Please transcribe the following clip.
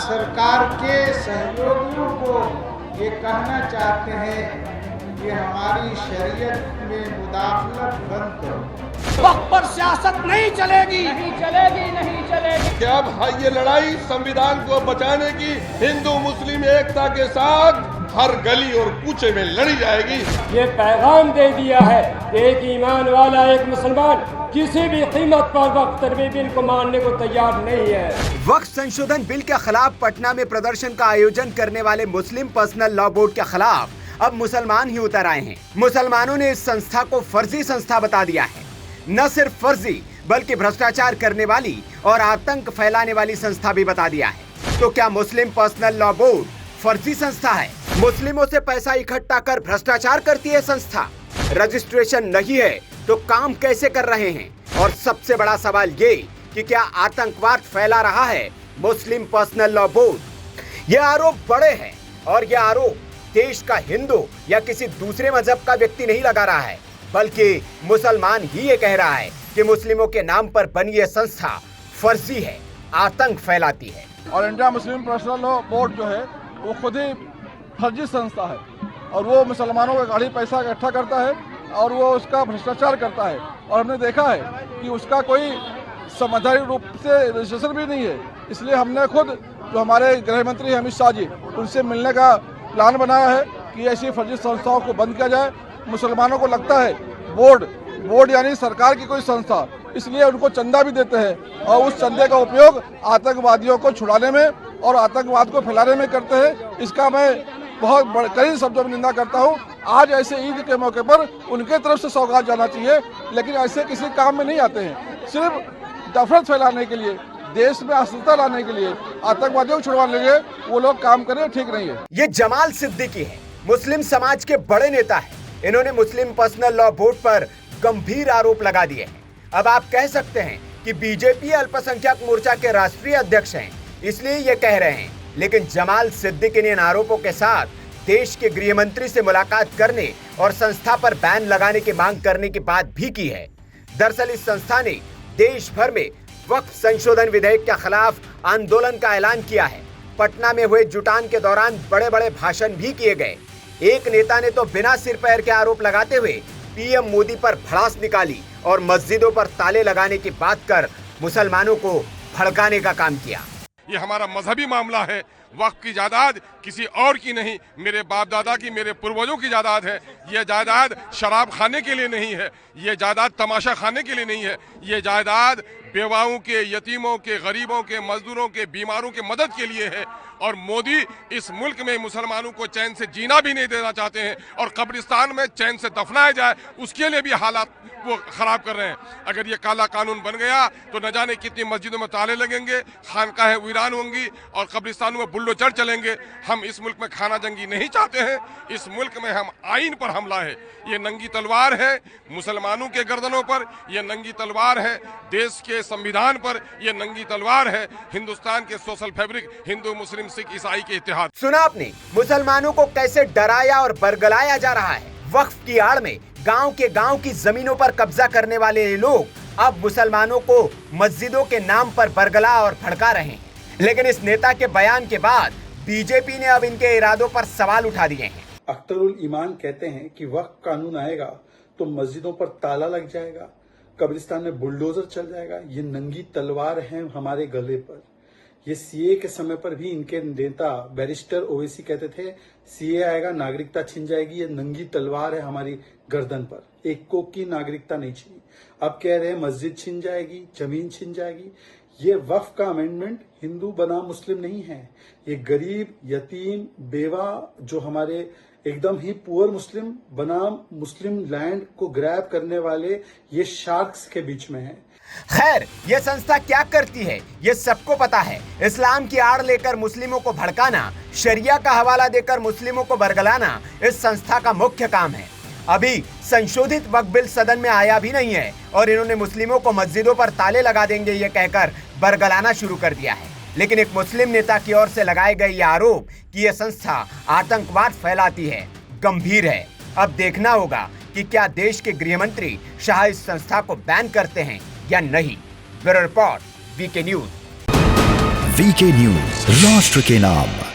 सरकार के सहयोगियों को ये कहना चाहते हैं कि हमारी शरीयत में मुदाखलत बंद करो। वक्त पर सियासत नहीं चलेगी, नहीं चलेगी, नहीं चलेगी। क्या भाई ये लड़ाई संविधान को बचाने की हिंदू मुस्लिम एकता के साथ हर गली और कूचे में लड़ी जाएगी। ये पैगाम दे दिया है कि एक ईमान वाला एक मुसलमान किसी भी कीमत पर वक्फ तरमीम बिल को मानने को तैयार नहीं है। वक्फ संशोधन बिल के खिलाफ पटना में प्रदर्शन का आयोजन करने वाले मुस्लिम पर्सनल लॉ बोर्ड के खिलाफ अब मुसलमान ही उतर आए हैं। मुसलमानों ने इस संस्था को फर्जी संस्था बता दिया है। न सिर्फ फर्जी बल्कि भ्रष्टाचार करने वाली और आतंक फैलाने वाली संस्था भी बता दिया है। तो क्या मुस्लिम पर्सनल लॉ बोर्ड फर्जी संस्था है? मुस्लिमों से पैसा इकट्ठा कर भ्रष्टाचार करती है संस्था? रजिस्ट्रेशन नहीं है तो काम कैसे कर रहे हैं? और सबसे बड़ा सवाल ये कि क्या आतंकवाद फैला रहा है मुस्लिम पर्सनल लॉ बोर्ड? ये आरोप बड़े हैं और ये आरोप देश का हिंदू या किसी दूसरे मजहब का व्यक्ति नहीं लगा रहा है, बल्कि मुसलमान ही ये कह रहा है कि मुस्लिमों के नाम पर बनी ये संस्था फर्जी है, आतंक फैलाती है। और India Muslim personal law board जो है वो खुद ही फर्जी संस्था है और वो मुसलमानों का गाढ़ी पैसा इकट्ठा करता है और वो उसका भ्रष्टाचार करता है। और हमने देखा है कि उसका कोई संवैधानिक रूप से रजिस्ट्रेशन भी नहीं है। इसलिए हमने खुद जो हमारे गृह मंत्री अमित शाह जी उनसे मिलने का प्लान बनाया है कि ऐसी फर्जी संस्थाओं को बंद किया जाए। मुसलमानों को लगता है बोर्ड यानी सरकार की कोई संस्था, इसलिए उनको चंदा भी देते हैं और उस चंदे का उपयोग आतंकवादियों को छुड़ाने में और आतंकवाद को फैलाने में करते हैं। इसका मैं बहुत कड़ी शब्दों में निंदा करता हूँ। आज ऐसे ईद के मौके पर उनके तरफ से सौगात जाना चाहिए, लेकिन ऐसे किसी काम में नहीं आते हैं। सिर्फ नफरत फैलाने के लिए, देश में अस्थिरता लाने के लिए, आतंकवादियों को छुड़वाने के लिए वो लोग काम करें, ठीक नहीं है। ये जमाल सिद्दीकी है, मुस्लिम समाज के बड़े नेता है। इन्होंने मुस्लिम पर्सनल लॉ बोर्ड पर गंभीर आरोप लगा दिए हैं। अब आप कह सकते हैं कि बीजेपी अल्पसंख्यक मोर्चा के राष्ट्रीय अध्यक्ष हैं, इसलिए ये कह रहे हैं। लेकिन जमाल सिद्दीकी ने इन आरोपों के साथ देश के गृह मंत्री से मुलाकात करने और संस्था पर बैन लगाने की मांग करने की बात भी की है। दरअसल इस संस्था ने देश भर में वक्फ संशोधन विधेयक के खिलाफ आंदोलन का ऐलान किया है। पटना में हुए जुटान के दौरान बड़े बड़े भाषण भी किए गए। एक नेता ने तो बिना सिर पैर के आरोप लगाते हुए पीएम मोदी पर भड़ास निकाली और मस्जिदों पर ताले लगाने की बात कर मुसलमानों को भड़काने का काम किया। ये हमारा मजहबी मामला है। वक्फ की जायदाद किसी और की नहीं, मेरे बाप दादा की, मेरे पूर्वजों की जायदाद है। ये जायदाद शराब खाने के लिए नहीं है, ये जायदाद तमाशा खाने के लिए नहीं है। ये जायदाद बेवाओं के, यतीमों के, गरीबों के, मजदूरों के, बीमारों के मदद के लिए है। और मोदी इस मुल्क में मुसलमानों को चैन से जीना भी नहीं देना चाहते हैं और कब्रिस्तान में चैन से दफनाया जाए उसके लिए भी हालात वो खराब कर रहे हैं। अगर ये काला कानून बन गया तो न जाने कितनी मस्जिदों में ताले लगेंगे, खानकाहें वीरान होंगी और कब्रिस्तानों में बुल्डोजर चलेंगे। हम इस मुल्क में खाना जंगी नहीं चाहते हैं। इस मुल्क में हम आइन पर हमला है। ये नंगी तलवार है मुसलमानों के गर्दनों पर, ये नंगी तलवार है देश के संविधान पर, ये नंगी तलवार है हिंदुस्तान के सोशल फैब्रिक हिंदू मुस्लिम सिख ईसाई के इतिहाद। सुना आपने मुसलमानों को कैसे डराया और बरगलाया जा रहा है। वक्फ की आड़ में गांव की जमीनों पर कब्जा करने वाले ये लोग अब मुसलमानों को मस्जिदों के नाम पर बरगला और भड़का रहे हैं। लेकिन इस नेता के बयान के बाद बीजेपी ने अब इनके इरादों पर सवाल उठा दिए हैं। अख्तरुल ईमान कहते हैं कि वक्फ कानून आएगा तो मस्जिदों पर ताला लग जाएगा, कब्रिस्तान में बुलडोजर चल जाएगा। ये नंगी तलवार है हमारे गले पर। ये सीए के समय पर भी इनके नेता बैरिस्टर ओवैसी कहते थे सीए आएगा नागरिकता छिन जाएगी। ये नंगी तलवार है हमारी गर्दन पर, एक को की नागरिकता नहीं छीनी। अब कह रहे हैं मस्जिद छिन जाएगी, जमीन छिन जाएगी। ये वक्फ का अमेंडमेंट हिंदू बनाम मुस्लिम नहीं है। ये गरीब, यतीम, बेवा जो हमारे एकदम ही पुअर मुस्लिम बनाम मुस्लिम लैंड को ग्रैब करने वाले ये शार्क्स के बीच में है। खैर, ये संस्था क्या करती है ये सबको पता है। इस्लाम की आड़ लेकर मुस्लिमों को भड़काना, शरिया का हवाला देकर मुस्लिमों को बरगलाना इस संस्था का मुख्य काम है। अभी संशोधित वक्फ बिल सदन में आया भी नहीं है और इन्होंने मुस्लिमों को मस्जिदों पर ताले लगा देंगे ये कहकर बरगलाना शुरू कर दिया है। लेकिन एक मुस्लिम नेता की ओर से लगाए गए ये आरोप कि यह संस्था आतंकवाद फैलाती है गंभीर है। अब देखना होगा कि क्या देश के गृह मंत्री शाह इस संस्था को बैन करते हैं या नहीं। Bureau report, VK news. VK news, राष्ट्र के नाम।